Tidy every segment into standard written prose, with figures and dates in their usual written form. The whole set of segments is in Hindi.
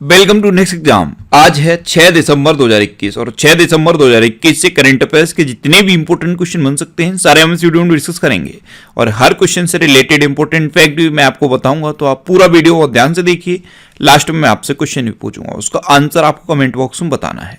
Welcome to next exam. आज है 6 दिसंबर 2021 और 6 दिसंबर 2021 से करंट अफेयर्स के जितने भी इंपॉर्टेंट क्वेश्चन बन सकते हैं सारे हम इस वीडियो में डिस्कस करेंगे और हर क्वेश्चन से रिलेटेड इंपॉर्टेंट फैक्ट भी मैं आपको बताऊंगा। तो आप पूरा वीडियो और ध्यान से देखिए। लास्ट में मैं आपसे क्वेश्चन भी पूछूंगा, उसका आंसर आपको कमेंट बॉक्स में बताना है।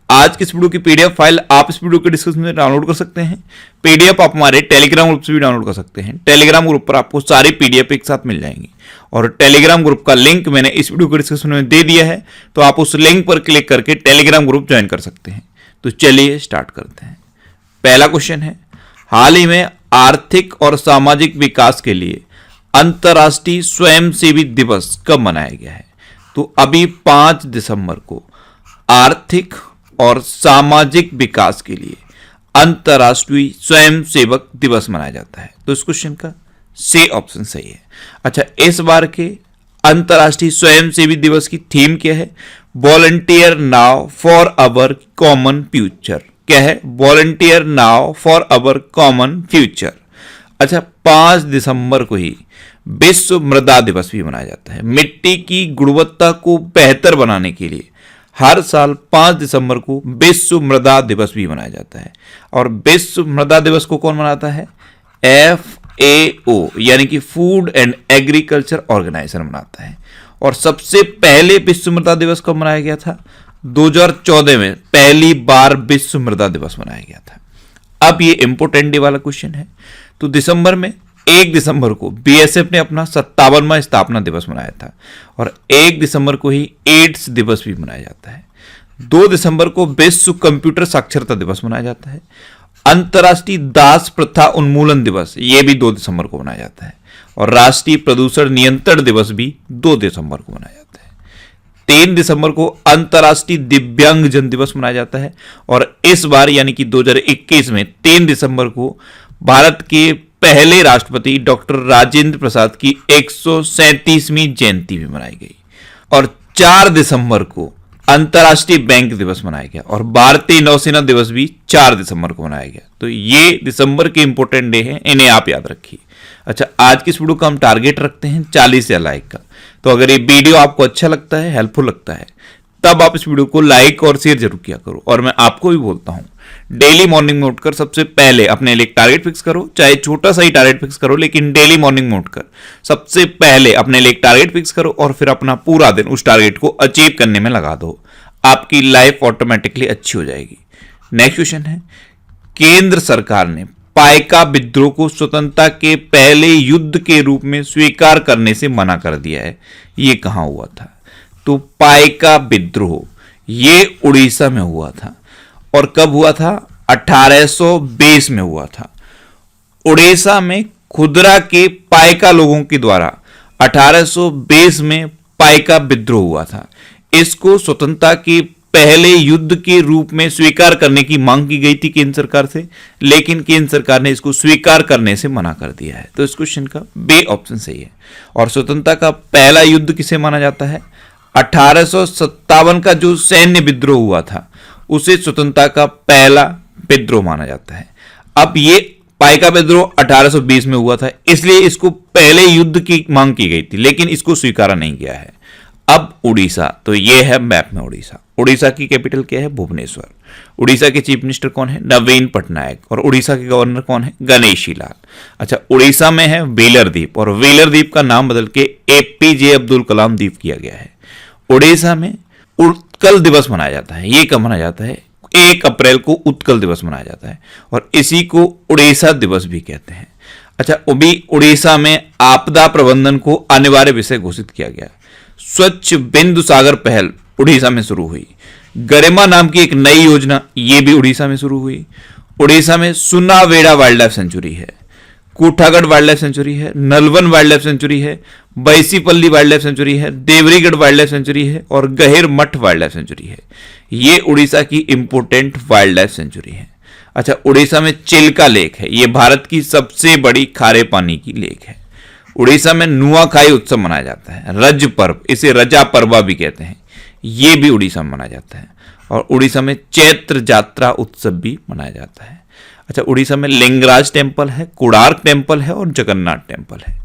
आज की इस वीडियो की पीडीएफ फाइल आप इस वीडियो के डिस्क्रिप्शन में डाउनलोड कर सकते हैं। पीडीएफ आप हमारे टेलीग्राम ग्रुप से भी डाउनलोड कर सकते हैं। टेलीग्राम ग्रुप पर आपको सारी पीडीएफ एक साथ मिल जाएंगी और टेलीग्राम ग्रुप का लिंक मैंने इस वीडियो के डिस्क्रिप्शन में दे दिया है, तो आप उस लिंक पर क्लिक करके टेलीग्राम ग्रुप ज्वाइन कर सकते हैं। तो चलिए स्टार्ट करते हैं। पहला क्वेश्चन है, हाल ही में आर्थिक और सामाजिक विकास के लिए अंतर्राष्ट्रीय स्वयंसेवी दिवस कब मनाया गया है? तो अभी 5 दिसंबर को आर्थिक और सामाजिक विकास के लिए अंतर्राष्ट्रीय स्वयंसेवक दिवस मनाया जाता है। तो इस क्वेश्चन का सी ऑप्शन सही है। अच्छा, इस बार के अंतर्राष्ट्रीय स्वयंसेवी दिवस की थीम क्या है? Volunteer now for our common future. क्या है? Volunteer now for our common future. अच्छा, 5 दिसंबर को ही विश्व मृदा दिवस भी मनाया जाता है। मिट्टी की गुणवत्ता को बेहतर बनाने के लिए हर साल 5 दिसंबर को विश्व मृदा दिवस भी मनाया जाता है। और विश्व मृदा दिवस को कौन मनाता है? FAO यानी कि फूड एंड एग्रीकल्चर ऑर्गेनाइजेशन मनाता है। और सबसे पहले विश्व मृदा दिवस कब मनाया गया था? 2014 में पहली बार विश्व मृदा दिवस मनाया गया था। अब ये इंपोर्टेंट डे वाला क्वेश्चन है। तो दिसंबर में 1 दिसंबर को BSF ने अपना 57वां स्थापना दिवस मनाया था और 1 दिसंबर को ही एड्स दिवस भी मनाया जाता है। 2 दिसंबर को विश्व कंप्यूटर साक्षरता दिवस मनाया जाता है। अंतर्राष्ट्रीय दास प्रथा उन्मूलन दिवस ये भी 2 दिसंबर को मनाया जाता है और राष्ट्रीय प्रदूषण नियंत्रण दिवस भी 2 दिसंबर को मनाया जाता है। 3 दिसंबर को अंतर्राष्ट्रीय दिव्यांगजन दिवस मनाया जाता है और इस बार यानी कि 2021 में 3 दिसंबर को भारत के पहले राष्ट्रपति डॉक्टर राजेंद्र प्रसाद की 137वीं जयंती भी मनाई गई। और 4 दिसंबर को अंतर्राष्ट्रीय बैंक दिवस मनाया गया और भारतीय नौसेना दिवस भी 4 दिसंबर को मनाया गया। तो ये दिसंबर के इंपोर्टेंट डे हैं, इन्हें आप याद रखिए। अच्छा, आज की इस वीडियो का हम टारगेट रखते हैं 40 या लाइक का। तो अगर ये वीडियो आपको अच्छा लगता है, हेल्पफुल लगता है, तब आप इस वीडियो को लाइक और शेयर जरूर किया करो। और मैं आपको भी बोलता हूं, डेली मॉर्निंग में उठकर सबसे पहले अपने लिए टारगेट फिक्स करो, चाहे छोटा सा ही टारगेट फिक्स करो, लेकिन डेली मॉर्निंग में उठकर सबसे पहले अपने लिए टारगेट फिक्स करो और फिर अपना पूरा दिन उस टारगेट को अचीव करने में लगा दो। आपकी लाइफ ऑटोमेटिकली अच्छी हो जाएगी। नेक्स्ट क्वेश्चन है, केंद्र सरकार ने पाइका विद्रोह को स्वतंत्रता के पहले युद्ध के रूप में स्वीकार करने से मना कर दिया है। ये कहां हुआ था? तो पाइका विद्रोह ये उड़ीसा में हुआ था। और कब हुआ था? 1820 में हुआ था। उड़ीसा में खुदरा के पाइका लोगों के द्वारा 1820 में पाइका विद्रोह हुआ था। इसको स्वतंत्रता के पहले युद्ध के रूप में स्वीकार करने की मांग की गई थी केंद्र सरकार से, लेकिन केंद्र सरकार ने इसको स्वीकार करने से मना कर दिया है। तो इस क्वेश्चन का बी ऑप्शन सही है। और स्वतंत्रता का पहला युद्ध किसे माना जाता है? 1857 का जो सैन्य विद्रोह हुआ था उसे स्वतंत्रता का पहला विद्रोह माना जाता है। अब ये पाइका विद्रोह 1820 में हुआ था, इसलिए इसको पहले युद्ध की मांग की गई थी, लेकिन इसको स्वीकारा नहीं गया है। अब उड़ीसा, तो ये है मैप में उड़ीसा। उड़ीसा की कैपिटल क्या है? भुवनेश्वर। उड़ीसा के चीफ मिनिस्टर कौन है? नवीन पटनायक। और उड़ीसा के गवर्नर कौन है? गणेशी लाल। अच्छा, उड़ीसा में है व्हीलर द्वीप और व्हीलर द्वीप का नाम बदल के APJ अब्दुल कलाम द्वीप किया गया है। उड़ीसा में उत्कल दिवस मनाया जाता है। ये कब मनाया जाता है? 1 अप्रैल को उत्कल दिवस मनाया जाता है और इसी को उड़ीसा दिवस भी कहते हैं। अच्छा, उड़ीसा में आपदा प्रबंधन को अनिवार्य विषय घोषित किया गया। स्वच्छ बिंदु सागर पहल उड़ीसा में शुरू हुई। गरिमा नाम की एक नई योजना ये भी उड़ीसा में शुरू हुई। उड़ीसा में सुनावेड़ा वाइल्ड लाइफ सेंचुरी है, कूठागढ़ वाइल्ड लाइफ सेंचुरी है, नलवन वाइल्ड लाइफ सेंचुरी है, बैसीपल्ली वाइल्ड लाइफ सेंचुरी है, देवरीगढ़ वाइल्ड लाइफ सेंचुरी है और गहिर मठ वाइल्ड लाइफ सेंचुरी है। ये उड़ीसा की इंपोर्टेंट वाइल्ड लाइफ सेंचुरी है। अच्छा, उड़ीसा में चिल्का लेक है, ये भारत की सबसे बड़ी खारे पानी की लेक है। उड़ीसा में नुआखाई उत्सव मनाया जाता है। रज पर्व, इसे रजा पर्वा भी कहते हैं, ये भी उड़ीसा में मनाया जाता है। और उड़ीसा में चैत्र जात्रा उत्सव भी मनाया जाता है। अच्छा, उड़ीसा में लिंगराज टेम्पल है, कोणार्क टेम्पल है और जगन्नाथ टेम्पल है।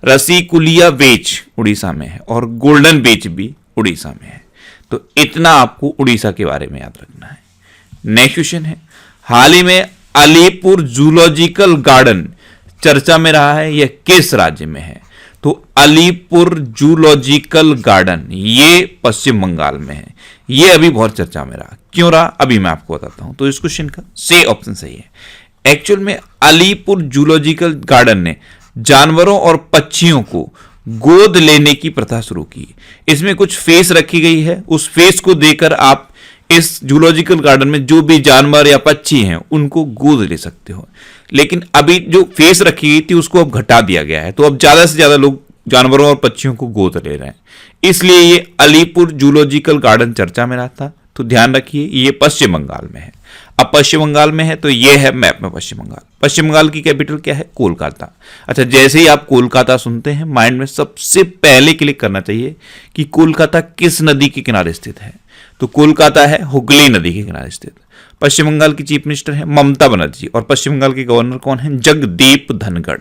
रसीकुलिया बीच उड़ीसा में है और गोल्डन बीच भी उड़ीसा में है। तो इतना आपको उड़ीसा के बारे में याद रखना है। नेक्स्ट क्वेश्चन है, हाल ही में अलीपुर जूलॉजिकल गार्डन चर्चा में रहा है, यह किस राज्य में है? तो अलीपुर जूलॉजिकल गार्डन ये पश्चिम बंगाल में है। ये अभी बहुत चर्चा में रहा, क्यों रहा अभी मैं आपको बताता हूं। तो इस क्वेश्चन का सी ऑप्शन सही है। एक्चुअल में अलीपुर जूलॉजिकल गार्डन ने जानवरों और पक्षियों को गोद लेने की प्रथा शुरू की। इसमें कुछ फेस रखी गई है, उस फेस को देकर आप इस जूलॉजिकल गार्डन में जो भी जानवर या पक्षी हैं उनको गोद ले सकते हो। लेकिन अभी जो फेस रखी गई थी उसको अब घटा दिया गया है, तो अब ज्यादा से ज्यादा लोग जानवरों और पक्षियों को गोद ले रहे हैं, इसलिए ये अलीपुर जूलॉजिकल गार्डन चर्चा में रहा था। तो ध्यान रखिए ये पश्चिम बंगाल में है। अब पश्चिम बंगाल में है तो ये है मैप में पश्चिम बंगाल। पश्चिम बंगाल की कैपिटल क्या है? कोलकाता। अच्छा, जैसे ही आप कोलकाता सुनते हैं माइंड में सबसे पहले क्लिक करना चाहिए कि कोलकाता किस नदी के किनारे स्थित है। तो कोलकाता है हुगली नदी के किनारे स्थित। पश्चिम बंगाल की चीफ मिनिस्टर है ममता बनर्जी और पश्चिम बंगाल के गवर्नर कौन है? जगदीप धनखड़।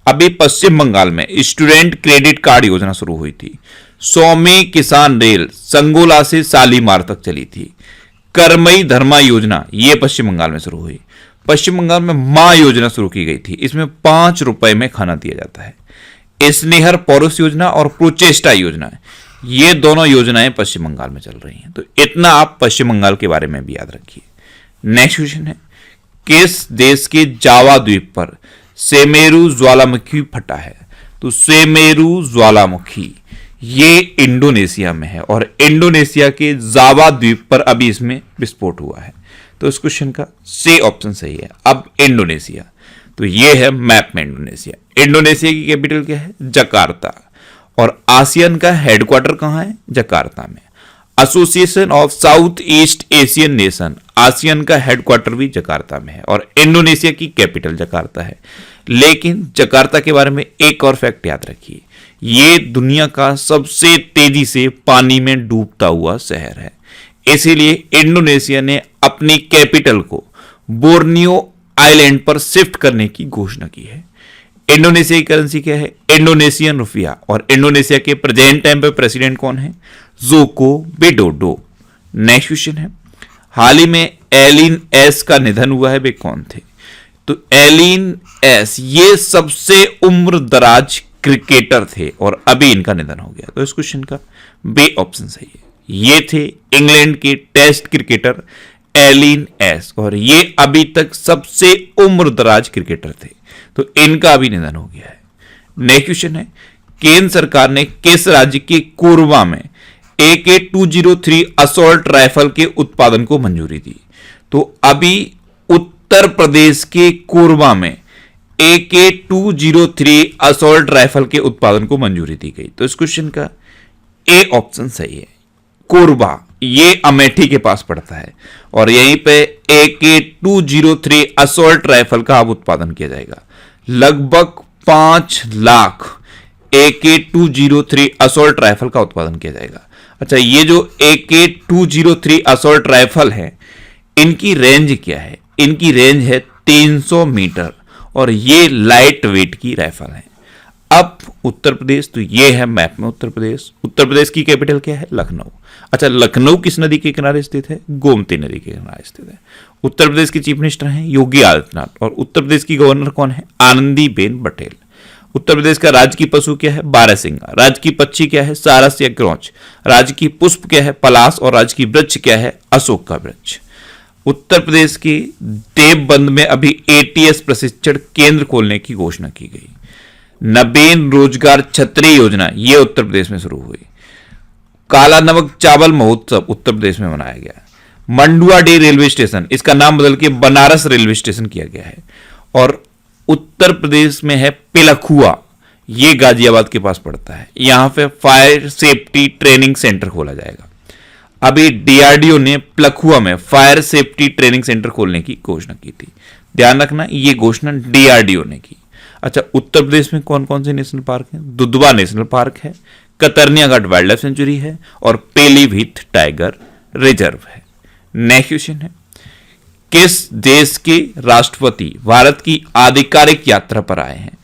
अभी पश्चिम बंगाल में स्टूडेंट क्रेडिट कार्ड योजना शुरू हुई थी। 100वीं किसान रेल संगोला से शालीमार तक चली थी। करमई धर्मा योजना ये पश्चिम बंगाल में शुरू हुई। पश्चिम बंगाल में मां योजना शुरू की गई थी, इसमें 5 रुपए में खाना दिया जाता है। स्नेहर पौरुष योजना और प्रोचेस्टा योजना ये दोनों योजनाएं पश्चिम बंगाल में चल रही हैं। तो इतना आप पश्चिम बंगाल के बारे में भी याद रखिए। नेक्स्ट क्वेश्चन है, किस देश के जावा द्वीप पर सेमेरू ज्वालामुखी फटा है? तो सेमेरू ज्वालामुखी ये इंडोनेशिया में है और इंडोनेशिया के जावा द्वीप पर अभी इसमें विस्फोट हुआ है। तो इस क्वेश्चन का सी ऑप्शन सही है। अब इंडोनेशिया, तो ये है मैप में इंडोनेशिया। इंडोनेशिया की कैपिटल क्या है? जकार्ता। और आसियान का हेडक्वार्टर कहां है? जकार्ता में। Association of south east Asian nation ASEAN का हेडक्वार्टर भी जकार्ता में है और इंडोनेशिया की कैपिटल जकार्ता है। लेकिन जकार्ता के बारे में एक और फैक्ट याद रखिए, ये दुनिया का सबसे तेजी से पानी में डूबता हुआ शहर है। इसीलिए इंडोनेशिया ने अपनी कैपिटल को बोर्नियो आइलैंड पर शिफ्ट करने की घोषणा की है। इंडोनेशिया की करेंसी क्या है? Indonesian rupiah. और इंडोनेशिया के प्रेजेंट टाइम पे प्रेसिडेंट कौन है? Joko Widodo. नेक्स्ट क्वेश्चन है, हाल ही में एलिन एस का निधन हुआ है, वे कौन थे? तो एलिन एस ये सबसे उम्र दराज क्रिकेटर थे और अभी इनका निधन हो गया। तो इस क्वेश्चन का बी ऑप्शन सही है। ये थे इंग्लैंड के टेस्ट क्रिकेटर एलिन एस और ये अभी तक सबसे उम्र दराज क्रिकेटर थे। तो इनका अभी निधन हो गया है। नेक्स्ट क्वेश्चन है, केंद्र सरकार ने किस राज्य के कोरबा में AK-203 असॉल्ट राइफल के उत्पादन को मंजूरी दी? तो अभी उत्तर प्रदेश के कोरबा में AK-203 असॉल्ट राइफल के उत्पादन को मंजूरी दी गई। तो इस क्वेश्चन का ए ऑप्शन सही है। कोरबा ये अमेठी के पास पड़ता है और यहीं पे AK-203 असॉल्ट राइफल का अब उत्पादन किया जाएगा। लगभग 5 लाख AK-203 असॉल्ट राइफल का उत्पादन किया जाएगा। अच्छा, ये जो AK-203 असॉल्ट राइफल है इनकी रेंज क्या है? इनकी रेंज है 300 मीटर और ये लाइट वेट की राइफल है। अब उत्तर प्रदेश, तो ये है मैप में उत्तर प्रदेश। उत्तर प्रदेश की कैपिटल क्या है? लखनऊ। अच्छा, लखनऊ किस नदी के किनारे स्थित है? गोमती नदी के किनारे स्थित है। उत्तर प्रदेश के चीफ मिनिस्टर हैं योगी आदित्यनाथ और उत्तर प्रदेश की गवर्नर कौन है? आनंदीबेन पटेल। उत्तर प्रदेश का राजकीय पशु क्या है? बारहसिंगा। राजकीय पक्षी क्या है? सारस या क्रोच। राजकीय पुष्प क्या है? पलाश। और राजकीय वृक्ष क्या है? अशोक का वृक्ष। उत्तर प्रदेश की देवबंद में अभी ATS प्रशिक्षण केंद्र खोलने की घोषणा की गई। नवीन रोजगार छतरी योजना ये उत्तर प्रदेश में शुरू हुई। काला नमक चावल महोत्सव उत्तर प्रदेश में मनाया गया। मंडुआ डे रेलवे स्टेशन, इसका नाम बदल के बनारस रेलवे स्टेशन किया गया है। और उत्तर प्रदेश में है पिलखुआ, ये गाजियाबाद के पास पड़ता है। यहां पे फायर सेफ्टी ट्रेनिंग सेंटर खोला जाएगा। अभी DRDO ने पिलखुआ में फायर सेफ्टी ट्रेनिंग सेंटर खोलने की घोषणा की थी। ध्यान रखना, ये घोषणा DRDO ने की। अच्छा, उत्तर प्रदेश में कौन कौन से नेशनल पार्क हैं? दुधवा नेशनल पार्क है, कतर्निया घाट वाइल्ड लाइफ सेंचुरी है और पीलीभीत टाइगर रिजर्व है। नेक्स्ट क्वेश्चन है, किस देश के राष्ट्रपति भारत की आधिकारिक यात्रा पर आए हैं?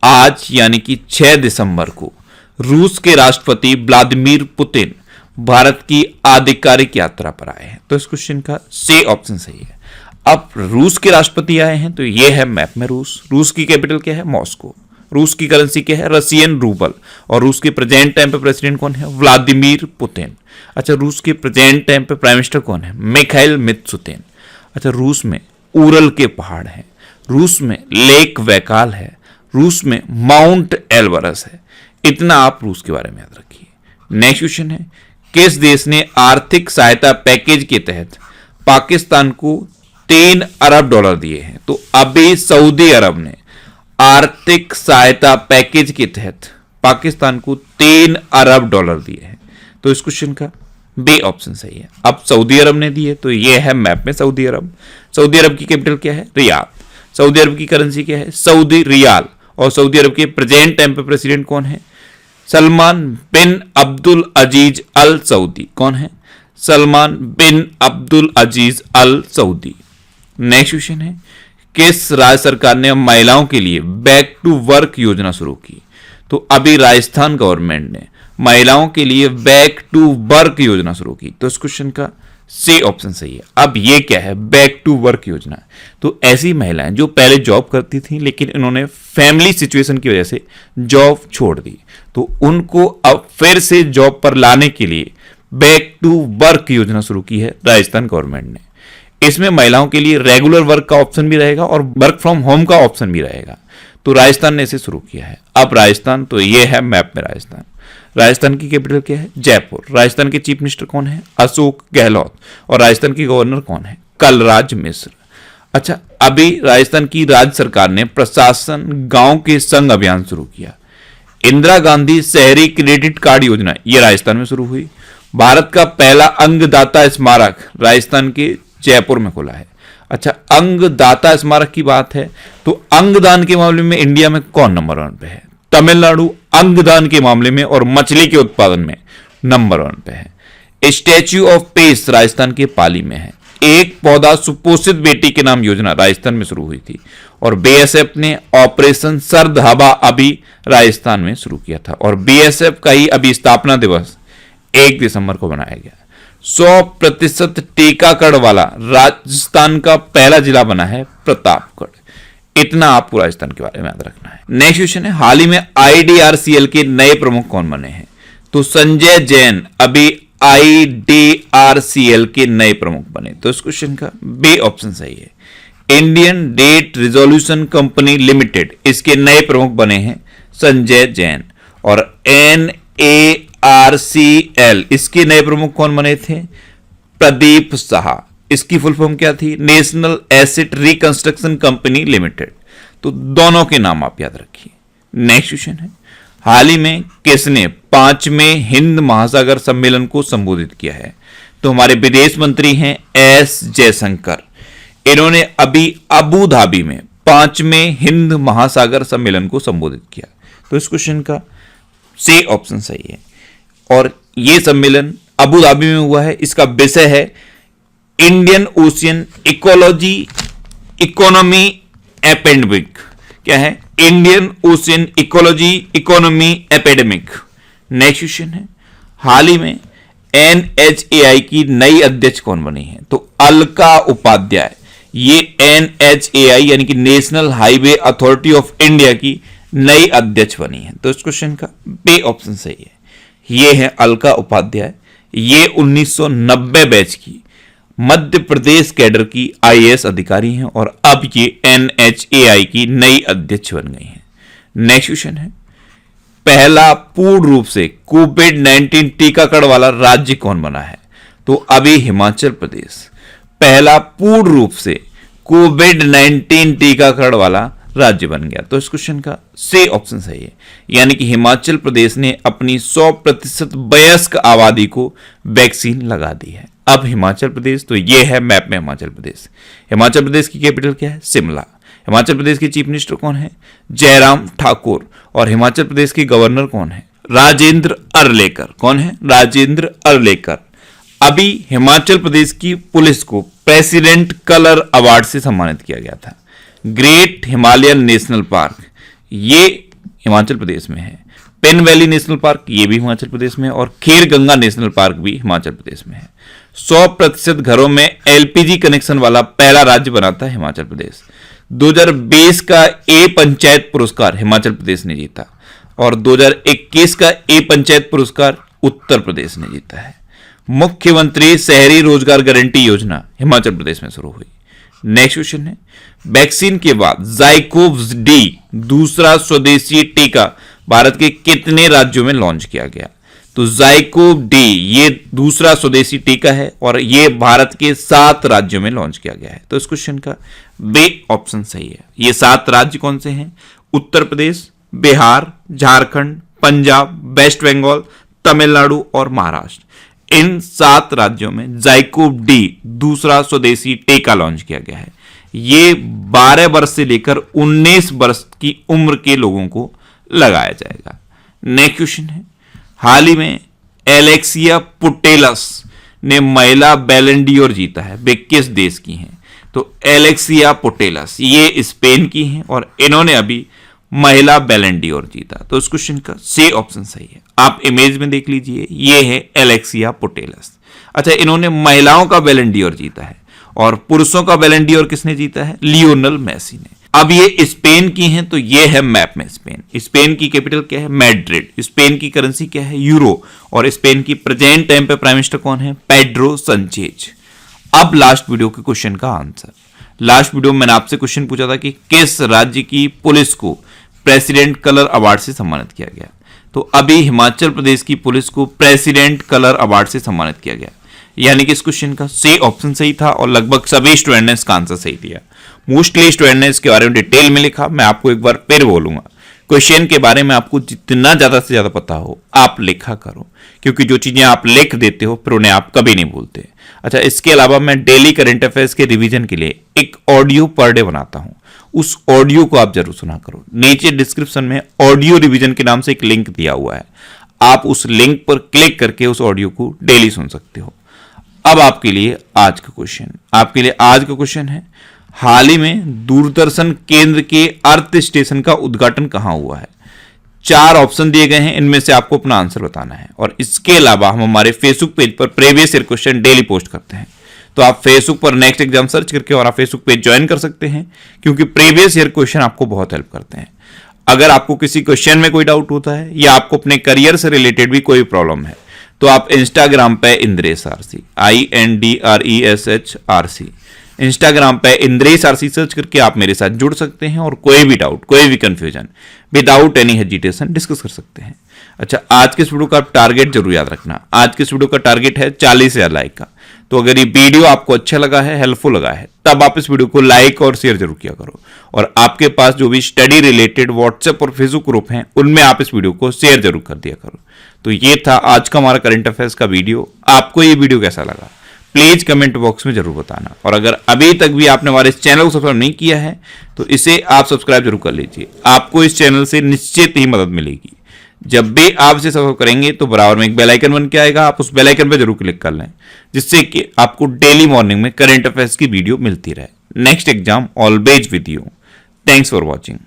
आज यानी कि 6 दिसंबर को रूस के राष्ट्रपति व्लादिमीर पुतिन भारत की आधिकारिक यात्रा पर आए हैं? तो इस क्वेश्चन का सी ऑप्शन सही है। अब रूस के राष्ट्रपति आए हैं, तो ये है मैप में रूस। रूस की कैपिटल क्या है? मॉस्को। रूस की करेंसी क्या है? Russian rouble. और रूस के प्रेजेंट टाइम पे प्रेसिडेंट कौन है? Vladimir Putin. अच्छा, रूस के प्रेजेंट टाइम पे प्राइम मिनिस्टर कौन है? मिखाइल मित्सुतिन। अच्छा, रूस में उरल के पहाड़ हैं, रूस में लेक वैकाल है, रूस में माउंट एल्बरस है। इतना आप रूस के बारे में याद रखिए। नेक्स्ट क्वेश्चन है, किस देश ने आर्थिक सहायता पैकेज के तहत पाकिस्तान को 3 अरब डॉलर दिए हैं? तो अभी सऊदी अरब ने आर्थिक सहायता पैकेज के तहत पाकिस्तान को 3 अरब डॉलर दिए हैं। तो इस क्वेश्चन का बी ऑप्शन सही है। अब सऊदी अरब ने दिए, तो ये है मैप में सऊदी अरब। सऊदी अरब की कैपिटल क्या है? रियाद। सऊदी अरब की करेंसी क्या है? Saudi riyal. और सऊदी अरब के प्रेजेंट टाइम पे प्रेसिडेंट कौन है? सलमान बिन अब्दुल अजीज अल सऊदी। कौन है? सलमान बिन अब्दुल अजीज अल सऊदी। नेक्स्ट क्वेश्चन है, किस राज्य सरकार ने महिलाओं के लिए बैक टू वर्क योजना शुरू की? तो अभी राजस्थान गवर्नमेंट ने महिलाओं के लिए बैक टू वर्क योजना शुरू की। तो इस क्वेश्चन का सी ऑप्शन सही है। अब ये क्या है? बैक टू वर्क योजना। तो ऐसी महिलाएं जो पहले जॉब करती थी लेकिन इन्होंने फैमिली सिचुएशन की वजह से जॉब छोड़ दी, तो उनको अब फिर से जॉब पर लाने के लिए बैक टू वर्क योजना शुरू की है राजस्थान गवर्नमेंट ने। इसमें महिलाओं के लिए रेगुलर वर्क का ऑप्शन भी रहेगा और वर्क फ्रॉम होम का ऑप्शन भी रहेगा। तो राजस्थान ने इसे शुरू किया है। अब राजस्थान, तो ये है मैप में राजस्थान। राजस्थान की कैपिटल क्या है? जयपुर। राजस्थान के चीफ मिनिस्टर कौन है? अशोक गहलोत। और राजस्थान की गवर्नर कौन है? कलराज मिश्र। अच्छा, अभी राजस्थान की राज्य सरकार ने प्रशासन गांव के संग अभियान शुरू किया। इंदिरा गांधी शहरी क्रेडिट कार्ड योजना ये राजस्थान में शुरू हुई। भारत का पहला अंगदाता स्मारक राजस्थान के जयपुर में खुला है। अच्छा, अंगदाता स्मारक की बात है तो अंगदान के मामले में इंडिया में कौन नंबर 1 पे है? तमिलनाडु अंगदान के मामले में और मछली के उत्पादन में नंबर 1 पे है। स्टैच्यू ऑफ पीस राजस्थान के पाली में है। एक पौधा सुपोषित बेटी के नाम योजना राजस्थान में शुरू हुई थी। और बीएसएफ ने ऑपरेशन सर्द हवा अभी राजस्थान में शुरू किया था। और बीएसएफ का ही अभी स्थापना दिवस 1 दिसंबर को मनाया गया। 100% टीकाकरण वाला राजस्थान का पहला जिला बना है प्रतापगढ़। इतना आपको राजस्थान के बारे में याद रखना है। नेक्स्ट क्वेश्चन है, हाल ही में आईडीआरसीएल के नए प्रमुख कौन बने हैं? तो संजय जैन अभी आईडीआरसीएल के नए प्रमुख बने। तो इस क्वेश्चन का बी ऑप्शन सही है। Indian debt resolution company limited इसके नए प्रमुख बने हैं संजय जैन। और NARCL इसके नए प्रमुख कौन बने थे? प्रदीप साहा। इसकी फुल फॉर्म क्या थी? National asset reconstruction company limited. तो दोनों के नाम आप याद रखिए। नेक्स्ट क्वेश्चन है, हाल ही में किसने 5वें हिंद महासागर सम्मेलन को संबोधित किया है? तो हमारे विदेश मंत्री हैं एस जयशंकर। इन्होंने अभी अबू धाबी में 5वें हिंद महासागर सम्मेलन को संबोधित किया। तो इस क्वेश्चन का सी ऑप्शन सही है। और यह सम्मेलन अबू धाबी में हुआ है। इसका विषय है Indian ocean ecology economy epidemic. क्या है? Indian ocean ecology economy epidemic. Next question है, हाल ही में NHAI की नई अध्यक्ष कौन बनी है? तो अलका उपाध्याय। ये NHAI यानी कि national highway authority of India की नई अध्यक्ष बनी है। तो इस क्वेश्चन का बी ऑप्शन सही है। ये है अलका उपाध्याय। ये 1990 बैच की मध्य प्रदेश कैडर की IAS अधिकारी हैं और अब ये NHAI की नई अध्यक्ष बन गई हैं। नेक्स्ट क्वेश्चन है, पहला पूर्ण रूप से कोविड-19 टीकाकरण वाला राज्य कौन बना है? तो अभी हिमाचल प्रदेश पहला पूर्ण रूप से कोविड-19 टीकाकरण वाला राज्य बन गया। तो इस क्वेश्चन का सी ऑप्शन सही है। यानी कि हिमाचल प्रदेश ने अपनी 100% वयस्क आबादी को वैक्सीन लगा दी है। अब हिमाचल प्रदेश, तो ये है मैप में हिमाचल प्रदेश। हिमाचल प्रदेश की कैपिटल क्या है? शिमला। हिमाचल प्रदेश के चीफ मिनिस्टर कौन है? जयराम ठाकुर। और हिमाचल प्रदेश के गवर्नर कौन है? राजेंद्र अर्लेकर। कौन है? राजेंद्र अर्लेकर। अभी हिमाचल प्रदेश की पुलिस को प्रेसिडेंट कलर अवार्ड से सम्मानित किया गया था। ग्रेट हिमालयन नेशनल पार्क ये हिमाचल प्रदेश में है। पेन वैली नेशनल पार्क ये भी हिमाचल प्रदेश में है और खेर गंगा नेशनल पार्क भी हिमाचल प्रदेश में है। 100% घरों में एलपीजी कनेक्शन वाला पहला राज्य बनाता है हिमाचल प्रदेश। 2020 का ए पंचायत पुरस्कार हिमाचल प्रदेश ने जीता और 2021 का ए पंचायत पुरस्कार उत्तर प्रदेश ने जीता है। मुख्यमंत्री शहरी रोजगार गारंटी योजना हिमाचल प्रदेश में शुरू हुई। नेक्स्ट क्वेश्चन है, वैक्सीन के बाद ज़ाइकोव डी दूसरा स्वदेशी टीका भारत के कितने राज्यों में लॉन्च किया गया? तो ज़ाइकोव डी ये दूसरा स्वदेशी टीका है और ये भारत के 7 राज्यों में लॉन्च किया गया है। तो इस क्वेश्चन का बे ऑप्शन सही है। ये 7 राज्य कौन से हैं? उत्तर प्रदेश, बिहार, झारखंड, पंजाब, वेस्ट बंगाल, तमिलनाडु और महाराष्ट्र। इन 7 राज्यों में ज़ाइकोव डी दूसरा स्वदेशी टीका लॉन्च किया गया है। ये 12 वर्ष से लेकर 19 वर्ष की उम्र के लोगों को लगाया जाएगा। नेक्स्ट क्वेश्चन है, हाल ही में एलेक्सिया पुटेलस ने महिला बैलन डी'ओर जीता है, वे किस देश की हैं? तो एलेक्सिया पुटेलस ये स्पेन की हैं और इन्होंने अभी महिला बैलन डी'ओर जीता। तो इस क्वेश्चन का सी ऑप्शन सही है। आप इमेज में देख लीजिए, ये है एलेक्सिया पुटेलस। अच्छा, इन्होंने महिलाओं का बैलन डी'ओर जीता है और पुरुषों का बैलन डी'ओर किसने जीता है? लियोनेल मेसी ने। अब ये स्पेन की हैं, तो ये है मैप में स्पेन। स्पेन की कैपिटल क्या है? मैड्रिड। स्पेन की करेंसी क्या है? यूरो। और स्पेन की प्रेजेंट टाइम पे प्राइम मिनिस्टर कौन है? पेड्रो संचेज। अब लास्ट वीडियो के क्वेश्चन का आंसर। लास्ट वीडियो में मैंने आपसे क्वेश्चन पूछा था कि किस राज्य की पुलिस को प्रेसिडेंट कलर अवार्ड से सम्मानित किया गया? तो अभी हिमाचल प्रदेश की पुलिस को प्रेसिडेंट कलर अवार्ड से सम्मानित किया गया। यानी कि इस क्वेश्चन का सी ऑप्शन सही था और लगभग सभी स्टूडेंट ने इसका आंसर सही दिया। मोस्टली स्टूडेंट ने इसके बारे में डिटेल में लिखा। मैं आपको एक बार फिर बोलूंगा, क्वेश्चन के बारे में आपको जितना ज्यादा से ज्यादा पता हो आप लिखा करो, क्योंकि जो चीजें आप लिख देते हो फिर उन्हें आप कभी नहीं भूलते। अच्छा, इसके अलावा मैं डेली करंट अफेयर्स के रिवीजन के लिए एक ऑडियो पर डे बनाता हूं, उस ऑडियो को आप जरूर सुना करो। नीचे डिस्क्रिप्शन में ऑडियो रिवीजन के नाम से एक लिंक दिया हुआ है, आप उस लिंक पर क्लिक करके उस ऑडियो को डेली सुन सकते हो। अब आपके लिए आज का क्वेश्चन है, हाल ही में दूरदर्शन केंद्र के अर्थ स्टेशन का उद्घाटन कहां हुआ है? 4 ऑप्शन दिए गए हैं, इनमें से आपको अपना आंसर बताना है। और इसके अलावा हम हमारे फेसबुक पेज पर previous year question daily post करते हैं, तो आप फेसबुक पर नेक्स्ट एग्जाम सर्च करके और आप फेसबुक पेज ज्वाइन कर सकते हैं, क्योंकि प्रीवियस ईयर क्वेश्चन आपको बहुत हेल्प करते हैं। अगर आपको किसी क्वेश्चन में कोई डाउट होता है या आपको अपने करियर से रिलेटेड भी कोई प्रॉब्लम है, तो आप इंस्टाग्राम पे इंद्रेश आरसी INDRESH इंस्टाग्राम पे इंद्रेश आरसी सर्च करके आप मेरे साथ जुड़ सकते हैं और कोई भी डाउट, कोई भी confusion without any hesitation discuss कर सकते हैं। अच्छा, आज के इस वीडियो का आप टारगेट जरूर याद रखना। आज के इस वीडियो का टारगेट है 40,000 लाइक का। तो अगर ये वीडियो आपको अच्छा लगा है, हेल्पफुल लगा है, तब आप इस वीडियो को लाइक और शेयर जरूर किया करो। और आपके पास जो भी स्टडी रिलेटेड व्हाट्सएप और फेसबुक ग्रुप हैं, उनमें आप इस वीडियो को शेयर जरूर कर दिया करो। तो ये था आज का हमारा करंट अफेयर्स का वीडियो। आपको ये वीडियो कैसा लगा प्लीज कमेंट बॉक्स में जरूर बताना। और अगर अभी तक भी आपने हमारे इस चैनल को सब्सक्राइब नहीं किया है, तो इसे आप सब्सक्राइब जरूर कर लीजिए। आपको इस चैनल से निश्चित ही मदद मिलेगी। जब भी आप इसे सब्सक्राइब करेंगे तो बराबर में एक बेल आइकन बन के आएगा, आप उस बेल आइकन पर जरूर क्लिक कर लें, जिससे कि आपको डेली मॉर्निंग में करंट अफेयर्स की वीडियो मिलती रहे। Next exam always with you. Thanks for watching.